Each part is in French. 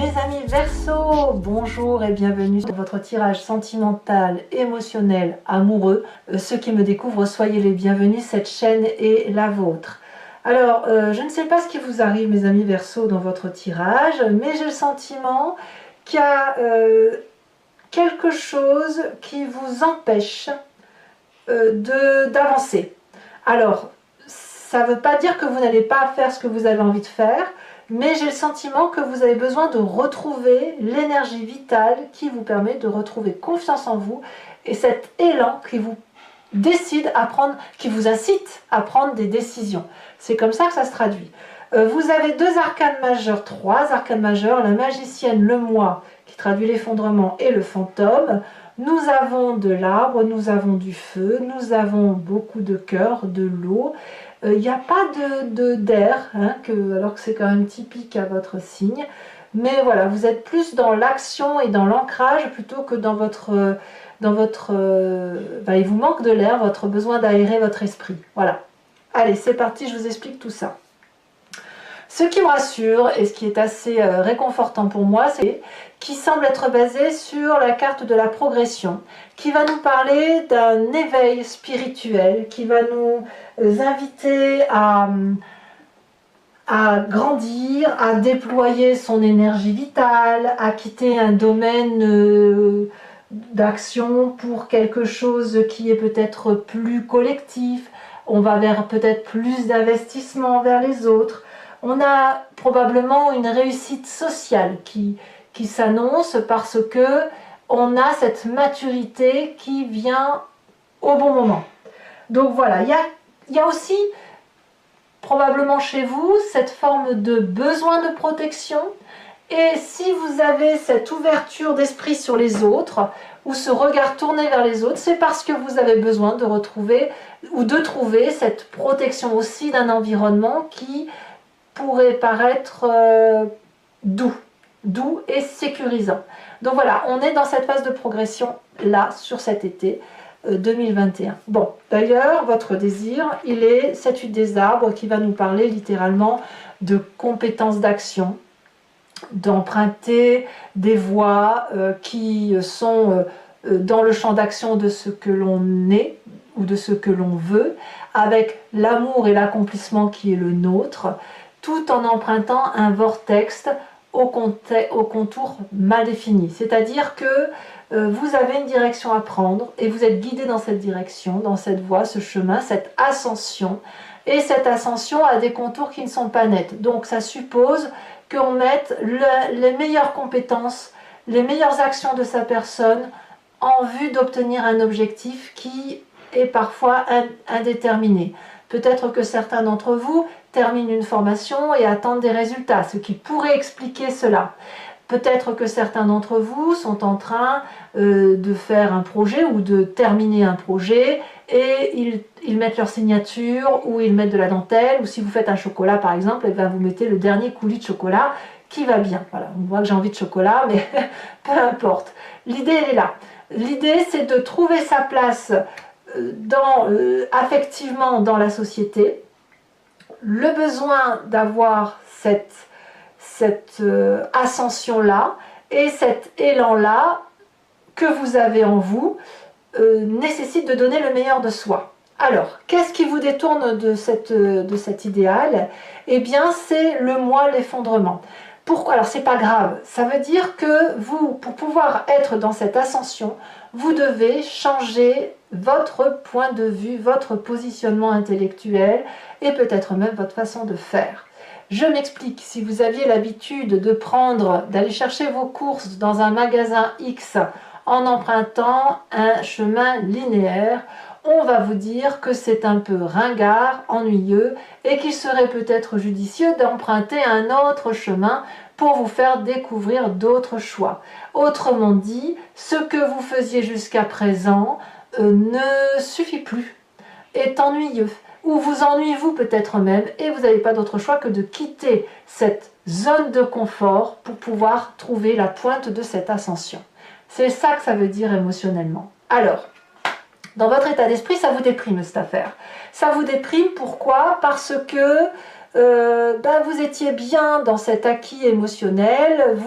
Mes amis Verseau, bonjour et bienvenue dans votre tirage sentimental, émotionnel, amoureux. Ceux qui me découvrent, soyez les bienvenus, cette chaîne est la vôtre. Alors, je ne sais pas ce qui vous arrive mes amis Verseau dans votre tirage, mais j'ai le sentiment qu'il y a quelque chose qui vous empêche d'avancer. Alors, ça ne veut pas dire que vous n'allez pas faire ce que vous avez envie de faire, mais j'ai le sentiment que vous avez besoin de retrouver l'énergie vitale qui vous permet de retrouver confiance en vous et cet élan qui vous décide à prendre, qui vous incite à prendre des décisions. C'est comme ça que ça se traduit. Vous avez deux arcanes majeures, trois arcanes majeures, la magicienne, le moi, qui traduit l'effondrement, et le fantôme. Nous avons de l'arbre, nous avons du feu, nous avons beaucoup de cœur, de l'eau. Il n'y a pas d'air, hein, alors que c'est quand même typique à votre signe. Mais voilà, vous êtes plus dans l'action et dans l'ancrage plutôt que dans votre... il vous manque de l'air, votre besoin d'aérer votre esprit. Voilà. Allez, c'est parti, je vous explique tout ça. Ce qui me rassure et ce qui est assez réconfortant pour moi, c'est qui semble être basé sur la carte de la progression, qui va nous parler d'un éveil spirituel, qui va nous inviter à grandir, à déployer son énergie vitale, à quitter un domaine d'action pour quelque chose qui est peut-être plus collectif. On va vers peut-être plus d'investissement vers les autres. On a probablement une réussite sociale qui s'annonce parce que on a cette maturité qui vient au bon moment. Donc voilà, il y a aussi probablement chez vous cette forme de besoin de protection. Et si vous avez cette ouverture d'esprit sur les autres, ou ce regard tourné vers les autres, c'est parce que vous avez besoin de retrouver ou de trouver cette protection aussi d'un environnement qui pourrait paraître doux et sécurisant. Donc voilà, on est dans cette phase de progression là, sur cet été 2021. Bon, d'ailleurs, votre désir, il est cette huile des arbres qui va nous parler littéralement de compétences d'action, d'emprunter des voies qui sont dans le champ d'action de ce que l'on est ou de ce que l'on veut, avec l'amour et l'accomplissement qui est le nôtre, tout en empruntant un vortex au contour mal défini. C'est-à-dire que vous avez une direction à prendre et vous êtes guidé dans cette direction, dans cette voie, ce chemin, cette ascension. Et cette ascension a des contours qui ne sont pas nets. Donc ça suppose qu'on mette les meilleures compétences, les meilleures actions de sa personne en vue d'obtenir un objectif qui est parfois indéterminé. Peut-être que certains d'entre vous terminent une formation et attendent des résultats, ce qui pourrait expliquer cela. Peut-être que certains d'entre vous sont en train de faire un projet ou de terminer un projet et ils mettent leur signature ou ils mettent de la dentelle, ou si vous faites un chocolat par exemple, et bien vous mettez le dernier coulis de chocolat qui va bien. Voilà, on voit que j'ai envie de chocolat, mais peu importe. L'idée elle est là. L'idée c'est de trouver sa place affectivement dans la société, le besoin d'avoir cette ascension-là et cet élan-là que vous avez en vous nécessite de donner le meilleur de soi. Alors, qu'est-ce qui vous détourne de cet idéal? Eh bien, c'est le moi, l'effondrement. Pourquoi? Alors, c'est pas grave. Ça veut dire que vous, pour pouvoir être dans cette ascension, vous devez changer votre point de vue, votre positionnement intellectuel et peut-être même votre façon de faire. Je m'explique, si vous aviez l'habitude d'aller chercher vos courses dans un magasin X en empruntant un chemin linéaire, on va vous dire que c'est un peu ringard, ennuyeux et qu'il serait peut-être judicieux d'emprunter un autre chemin pour vous faire découvrir d'autres choix. Autrement dit, ce que vous faisiez jusqu'à présent ne suffit plus, est ennuyeux, ou vous ennuyez-vous peut-être même, et vous n'avez pas d'autre choix que de quitter cette zone de confort pour pouvoir trouver la pointe de cette ascension. C'est ça que ça veut dire émotionnellement. Alors, dans votre état d'esprit, ça vous déprime cette affaire. Ça vous déprime, pourquoi? Parce que vous étiez bien dans cet acquis émotionnel,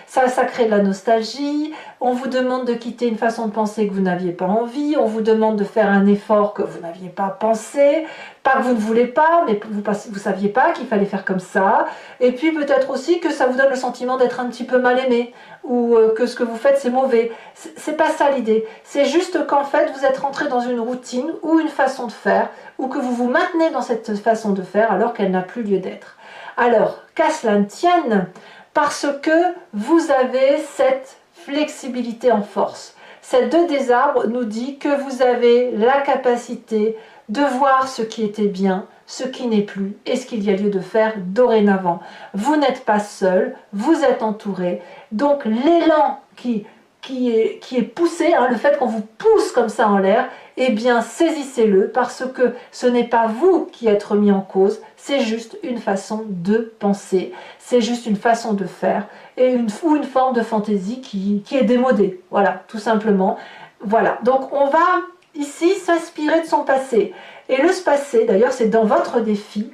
ça crée de la nostalgie, on vous demande de quitter une façon de penser que vous n'aviez pas envie, on vous demande de faire un effort que vous n'aviez pas pensé, pas que vous ne voulez pas, mais vous saviez pas qu'il fallait faire comme ça, et puis peut-être aussi que ça vous donne le sentiment d'être un petit peu mal aimé, ou que ce que vous faites c'est mauvais. C'est pas ça l'idée, c'est juste qu'en fait vous êtes rentré dans une routine ou une façon de faire, ou que vous vous maintenez dans cette façon de faire alors qu'elle n'a plus lieu d'être. Alors, qu'à cela ne tienne, parce que vous avez cette flexibilité en force. Cette 2 des arbres nous dit que vous avez la capacité de voir ce qui était bien, ce qui n'est plus et ce qu'il y a lieu de faire dorénavant. Vous n'êtes pas seul, vous êtes entouré. Donc l'élan qui est poussé, le fait qu'on vous pousse comme ça en l'air, eh bien saisissez-le parce que ce n'est pas vous qui êtes remis en cause, c'est juste une façon de penser, c'est juste une façon de faire et une forme de fantaisie qui est démodée, voilà, tout simplement. Voilà, donc on va ici s'inspirer de son passé. Et le passé, d'ailleurs c'est dans votre défi,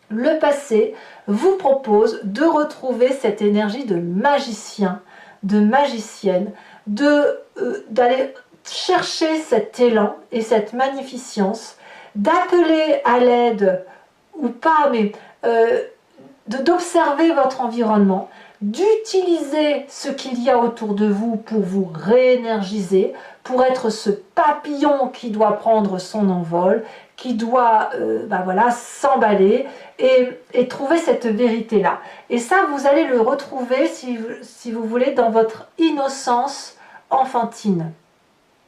le passé vous propose de retrouver cette énergie de magicien, de magicienne, d'aller chercher cet élan et cette magnificence, d'appeler à l'aide, ou pas, mais d'observer votre environnement, d'utiliser ce qu'il y a autour de vous pour vous réénergiser, pour être ce papillon qui doit prendre son envol, qui doit s'emballer et trouver cette vérité-là. Et ça, vous allez le retrouver, si vous voulez, dans votre innocence enfantine.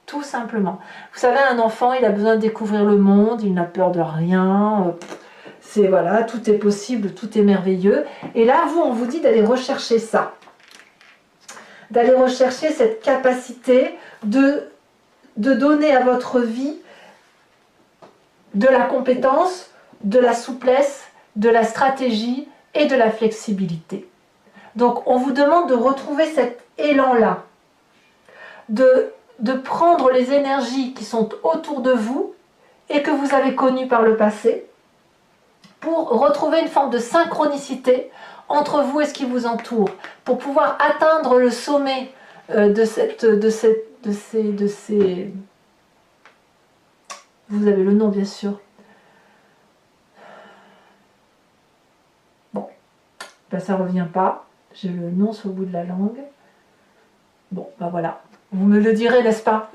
Tout simplement. Vous savez, un enfant, il a besoin de découvrir le monde, il n'a peur de rien. C'est voilà, tout est possible, tout est merveilleux. Et là, on vous dit d'aller rechercher ça. D'aller rechercher cette capacité de donner à votre vie de la compétence, de la souplesse, de la stratégie et de la flexibilité. Donc, on vous demande de retrouver cet élan-là, de prendre les énergies qui sont autour de vous et que vous avez connues par le passé pour retrouver une forme de synchronicité entre vous et ce qui vous entoure, pour pouvoir atteindre le sommet de ces... Vous avez le nom, bien sûr. Bon, ça ne revient pas. J'ai le nom sur le bout de la langue. Bon, voilà. Vous me le direz, n'est-ce pas?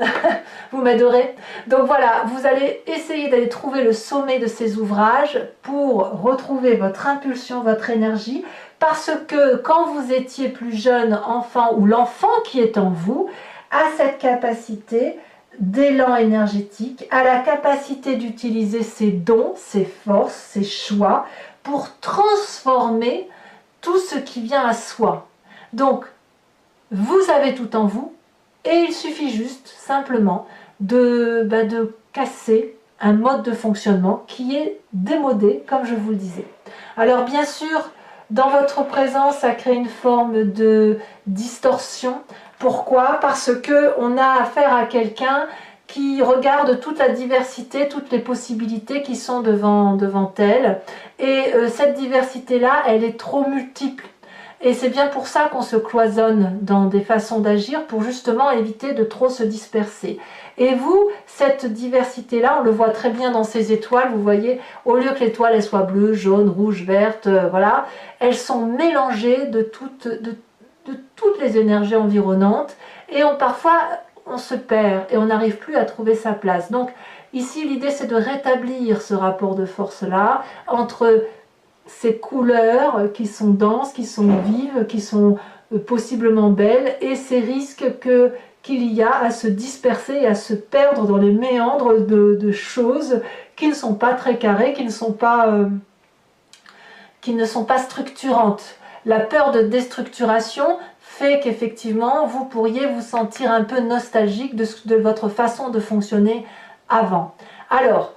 Vous m'aiderez. Donc voilà, vous allez essayer d'aller trouver le sommet de ces ouvrages pour retrouver votre impulsion, votre énergie, parce que quand vous étiez plus jeune enfant, ou l'enfant qui est en vous, a cette capacité d'élan énergétique, a la capacité d'utiliser ses dons, ses forces, ses choix, pour transformer tout ce qui vient à soi. Donc, vous avez tout en vous, et il suffit juste, simplement, de casser un mode de fonctionnement qui est démodé, comme je vous le disais. Alors bien sûr, dans votre présence, ça crée une forme de distorsion. Pourquoi? Parce qu'on a affaire à quelqu'un qui regarde toute la diversité, toutes les possibilités qui sont devant elle. Et cette diversité-là, elle est trop multiple. Et c'est bien pour ça qu'on se cloisonne dans des façons d'agir, pour justement éviter de trop se disperser. Et vous, cette diversité-là, on le voit très bien dans ces étoiles, vous voyez, au lieu que l'étoile soit bleue, jaune, rouge, verte, voilà, elles sont mélangées de toutes les énergies environnantes, et parfois on se perd et on n'arrive plus à trouver sa place. Donc ici, l'idée c'est de rétablir ce rapport de force-là entre ces couleurs qui sont denses, qui sont vives, qui sont possiblement belles, et ces risques qu'il y a à se disperser et à se perdre dans les méandres de choses qui ne sont pas très carrées, qui ne sont pas structurantes. La peur de déstructuration fait qu'effectivement vous pourriez vous sentir un peu nostalgique de votre façon de fonctionner avant. Alors,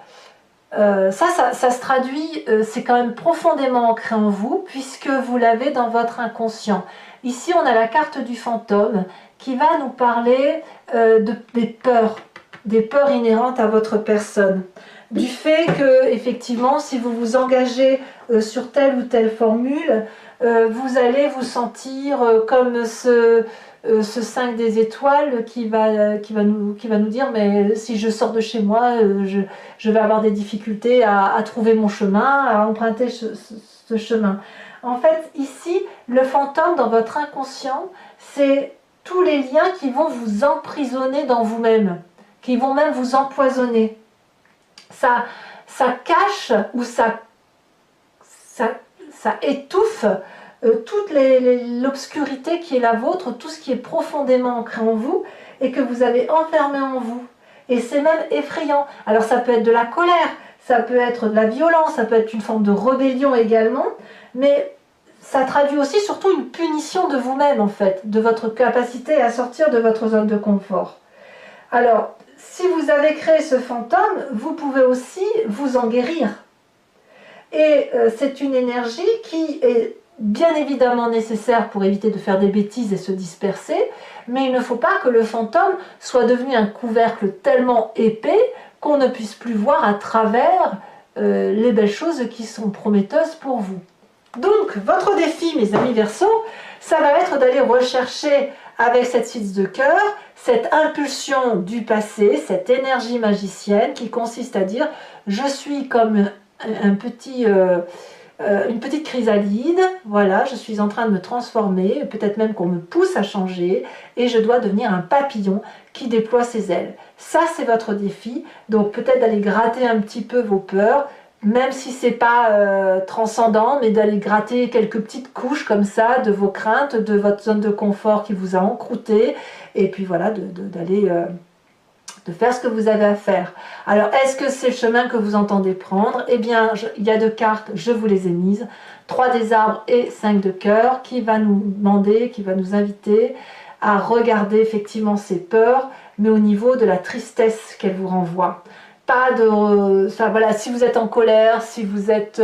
ça se traduit, c'est quand même profondément ancré en vous, puisque vous l'avez dans votre inconscient. Ici, on a la carte du fantôme qui va nous parler des peurs inhérentes à votre personne. du fait que, effectivement, si vous vous engagez sur telle ou telle formule, vous allez vous sentir comme ce 5 des étoiles qui va nous dire, mais si je sors de chez moi, je vais avoir des difficultés à trouver mon chemin, à emprunter ce chemin. En fait, ici, le fantôme dans votre inconscient, c'est tous les liens qui vont vous emprisonner dans vous-même, qui vont même vous empoisonner. Ça cache ou ça étouffe toute l'obscurité qui est la vôtre, tout ce qui est profondément ancré en vous et que vous avez enfermé en vous. Et c'est même effrayant. Alors ça peut être de la colère, ça peut être de la violence, ça peut être une forme de rébellion également, mais ça traduit aussi surtout une punition de vous-même en fait, de votre capacité à sortir de votre zone de confort. Alors, si vous avez créé ce fantôme, vous pouvez aussi vous en guérir. Et c'est une énergie qui est bien évidemment nécessaire pour éviter de faire des bêtises et se disperser, mais il ne faut pas que le fantôme soit devenu un couvercle tellement épais qu'on ne puisse plus voir à travers les belles choses qui sont prometteuses pour vous. Donc, votre défi, mes amis Verseaux, ça va être d'aller rechercher avec cette 6 de cœur, cette impulsion du passé, cette énergie magicienne qui consiste à dire « je suis comme une petite chrysalide, voilà, je suis en train de me transformer, peut-être même qu'on me pousse à changer, et je dois devenir un papillon qui déploie ses ailes. » Ça, c'est votre défi, donc peut-être d'aller gratter un petit peu vos peurs, même si c'est pas transcendant, mais d'aller gratter quelques petites couches comme ça de vos craintes, de votre zone de confort qui vous a encrouté, et puis voilà, d'aller de faire ce que vous avez à faire. Alors, est-ce que c'est le chemin que vous entendez prendre? Eh bien, il y a 2 cartes, je vous les ai mises, 3 des arbres et 5 de cœur, qui va nous demander, qui va nous inviter à regarder effectivement ces peurs, mais au niveau de la tristesse qu'elles vous renvoient. Pas de ça, voilà, si vous êtes en colère, si vous êtes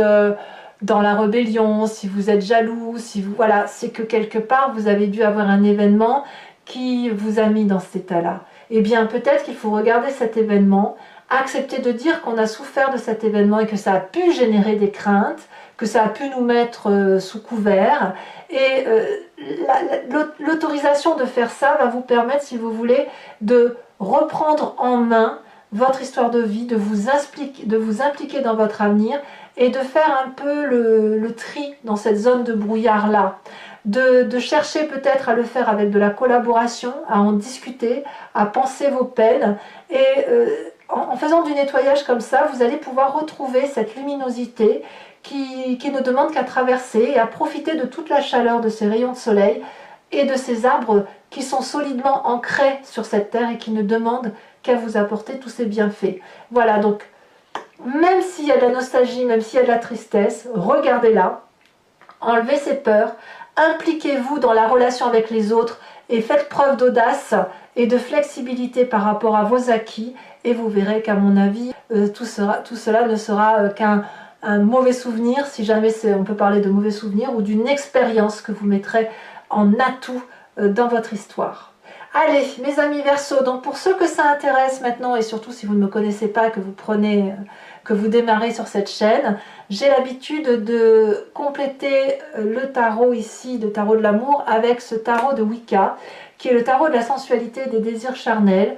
dans la rébellion, si vous êtes jaloux, si vous, voilà, c'est que quelque part vous avez dû avoir un événement qui vous a mis dans cet état-là. Eh bien, peut-être qu'il faut regarder cet événement, accepter de dire qu'on a souffert de cet événement et que ça a pu générer des craintes, que ça a pu nous mettre sous couvert. Et l'autorisation de faire ça va vous permettre, si vous voulez, de reprendre en main votre histoire de vie, de vous impliquer dans votre avenir et de faire un peu le tri dans cette zone de brouillard-là. De chercher peut-être à le faire avec de la collaboration, à en discuter, à penser vos peines. Et en faisant du nettoyage comme ça, vous allez pouvoir retrouver cette luminosité qui ne demande qu'à traverser et à profiter de toute la chaleur de ces rayons de soleil et de ces arbres qui sont solidement ancrés sur cette terre et qui ne demandent qu'à vous apporter tous ces bienfaits. Voilà, donc même s'il y a de la nostalgie, même s'il y a de la tristesse, regardez-la, enlevez ces peurs, impliquez-vous dans la relation avec les autres et faites preuve d'audace et de flexibilité par rapport à vos acquis et vous verrez qu'à mon avis, tout cela ne sera qu'un mauvais souvenir, si jamais on peut parler de mauvais souvenir, ou d'une expérience que vous mettrez en atout dans votre histoire. Allez, mes amis Verseaux, donc pour ceux que ça intéresse maintenant, et surtout si vous ne me connaissez pas, que vous démarrez sur cette chaîne, j'ai l'habitude de compléter le tarot ici, le tarot de l'amour, avec ce tarot de Wicca, qui est le tarot de la sensualité et des désirs charnels.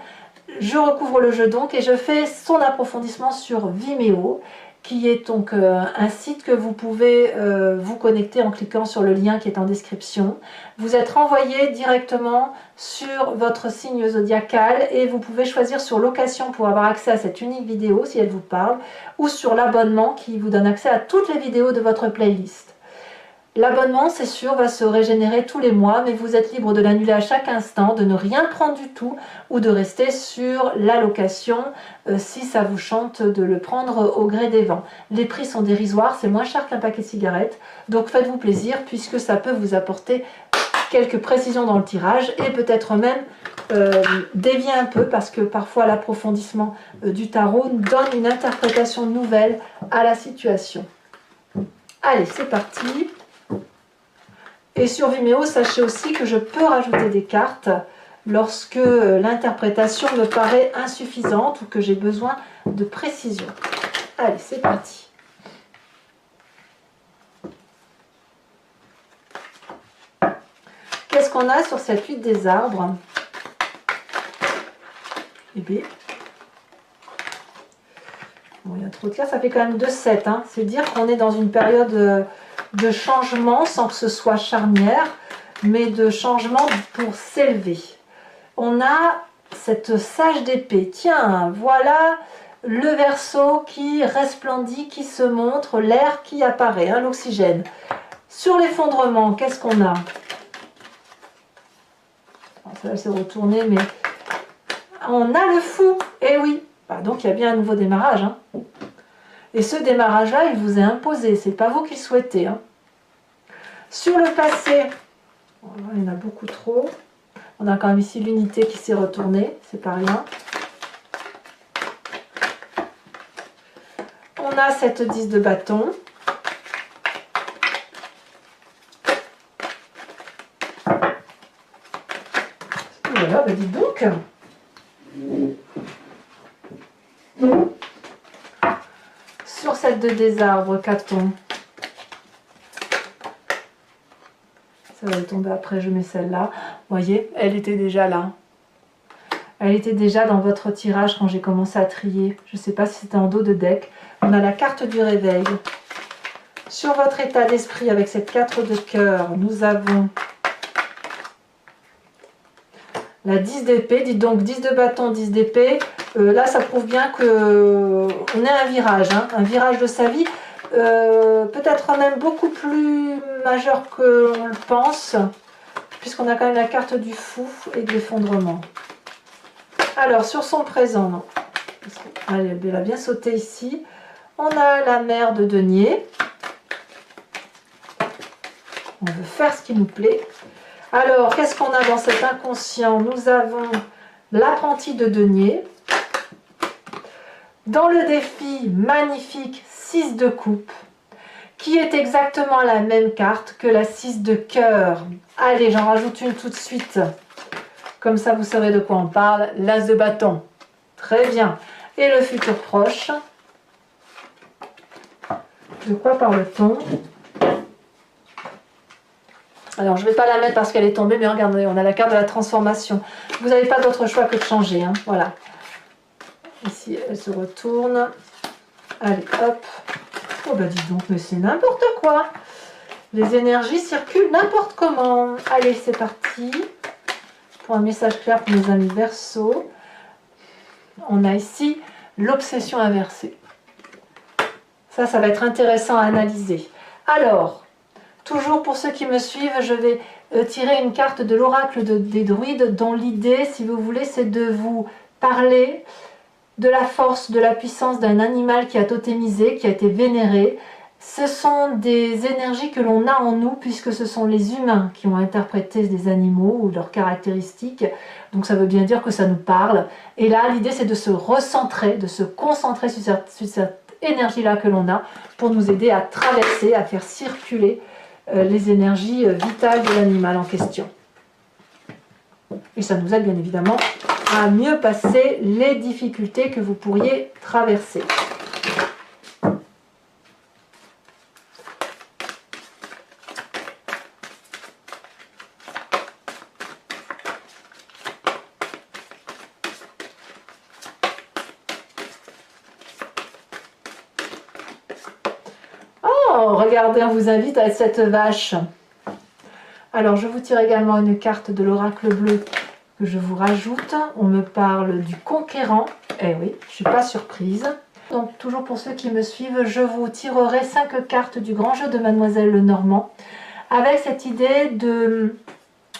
Je recouvre le jeu donc et je fais son approfondissement sur Vimeo, qui est donc un site que vous pouvez vous connecter en cliquant sur le lien qui est en description. Vous êtes renvoyé directement sur votre signe zodiacal et vous pouvez choisir sur location pour avoir accès à cette unique vidéo si elle vous parle, ou sur l'abonnement qui vous donne accès à toutes les vidéos de votre playlist. L'abonnement, c'est sûr, va se régénérer tous les mois, mais vous êtes libre de l'annuler à chaque instant, de ne rien prendre du tout ou de rester sur la location si ça vous chante de le prendre au gré des vents. Les prix sont dérisoires, c'est moins cher qu'un paquet de cigarettes, donc faites-vous plaisir puisque ça peut vous apporter quelques précisions dans le tirage et peut-être même dévier un peu parce que parfois l'approfondissement du tarot donne une interprétation nouvelle à la situation. Allez, c'est parti! Et sur Vimeo, sachez aussi que je peux rajouter des cartes lorsque l'interprétation me paraît insuffisante ou que j'ai besoin de précision. Allez, c'est parti. Qu'est-ce qu'on a sur cette huile des arbres? Eh bien, bon, il y a trop de cartes, ça fait quand même 2-7. Hein. C'est dire qu'on est dans une période de changement sans que ce soit charnière, mais de changement pour s'élever. On a cette sage d'épée. Tiens, voilà le Verseau qui resplendit, qui se montre, l'air qui apparaît, hein, l'oxygène. Sur l'effondrement, qu'est-ce qu'on a? Ça va se retourner, mais on a le Fou. Eh oui, bah, donc il y a bien un nouveau démarrage. Hein. Et ce démarrage-là, il vous est imposé. C'est pas vous qui le souhaitez. Hein. Sur le passé, il y en a beaucoup trop. On a quand même ici l'unité qui s'est retournée. C'est pas rien. On a cette 10 de bâton. Voilà, bah dites donc. Sur cette 2 des arbres, qu'a-t-on? Ça va tomber après, je mets celle-là. Vous voyez, elle était déjà là. Elle était déjà dans votre tirage quand j'ai commencé à trier. Je ne sais pas si c'était en dos de deck. On a la carte du réveil. Sur votre état d'esprit, avec cette 4 de cœur, nous avons la 10 d'épée. Dites donc 10 de bâton, 10 d'épée. Là, ça prouve bien qu'on est à un virage. Hein, un virage de sa vie. Peut-être même beaucoup plus majeur que l'on le pense. Puisqu'on a quand même la carte du Fou et de l'effondrement. Alors, sur son présent, non. Allez, elle a bien sauté ici. On a la mère de denier. On veut faire ce qui nous plaît. Alors, qu'est-ce qu'on a dans cet inconscient? Nous avons l'apprenti de denier. Dans le défi magnifique 6 de coupe, qui est exactement la même carte que la 6 de cœur. Allez, j'en rajoute une tout de suite. Comme ça, vous saurez de quoi on parle. L'as de bâton. Très bien. Et le futur proche. De quoi parle-t-on? Alors, je ne vais pas la mettre parce qu'elle est tombée, mais regardez, on a la carte de la transformation. Vous n'avez pas d'autre choix que de changer. Hein. Voilà. Ici, elle se retourne. Allez, hop. Oh, bah dis donc, mais c'est n'importe quoi. Les énergies circulent n'importe comment. Allez, c'est parti. Pour un message clair pour mes amis Verseau. On a ici l'obsession inversée. Ça va être intéressant à analyser. Alors, toujours pour ceux qui me suivent, je vais tirer une carte de l'oracle des druides dont l'idée, si vous voulez, c'est de vous parler de la force, de la puissance d'un animal qui a totémisé, qui a été vénéré. Ce sont des énergies que l'on a en nous puisque ce sont les humains qui ont interprété des animaux ou leurs caractéristiques. Donc ça veut bien dire que ça nous parle. Et là, l'idée c'est de se recentrer, de se concentrer sur cette énergie-là que l'on a pour nous aider à traverser, à faire circuler les énergies vitales de l'animal en question. Et ça nous aide bien évidemment à mieux passer les difficultés que vous pourriez traverser. Oh, regardez, on vous invite à être cette vache. Alors, je vous tire également une carte de l'oracle bleu que je vous rajoute. On me parle du conquérant. Eh oui, je ne suis pas surprise. Donc, toujours pour ceux qui me suivent, je vous tirerai 5 cartes du grand jeu de Mademoiselle Lenormand avec cette idée de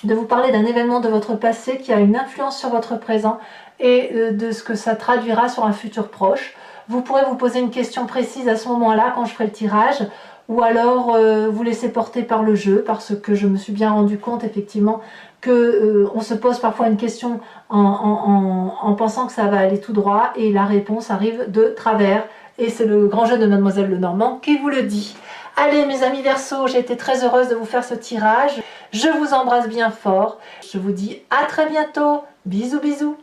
vous parler d'un événement de votre passé qui a une influence sur votre présent et de ce que ça traduira sur un futur proche. Vous pourrez vous poser une question précise à ce moment-là quand je ferai le tirage, ou alors vous laisser porter par le jeu, parce que je me suis bien rendu compte effectivement que on se pose parfois une question en pensant que ça va aller tout droit et la réponse arrive de travers, et c'est le grand jeu de Mademoiselle Lenormand qui vous le dit. Allez mes amis Verseau, j'ai été très heureuse de vous faire ce tirage. Je vous embrasse bien fort. Je vous dis à très bientôt. Bisous bisous.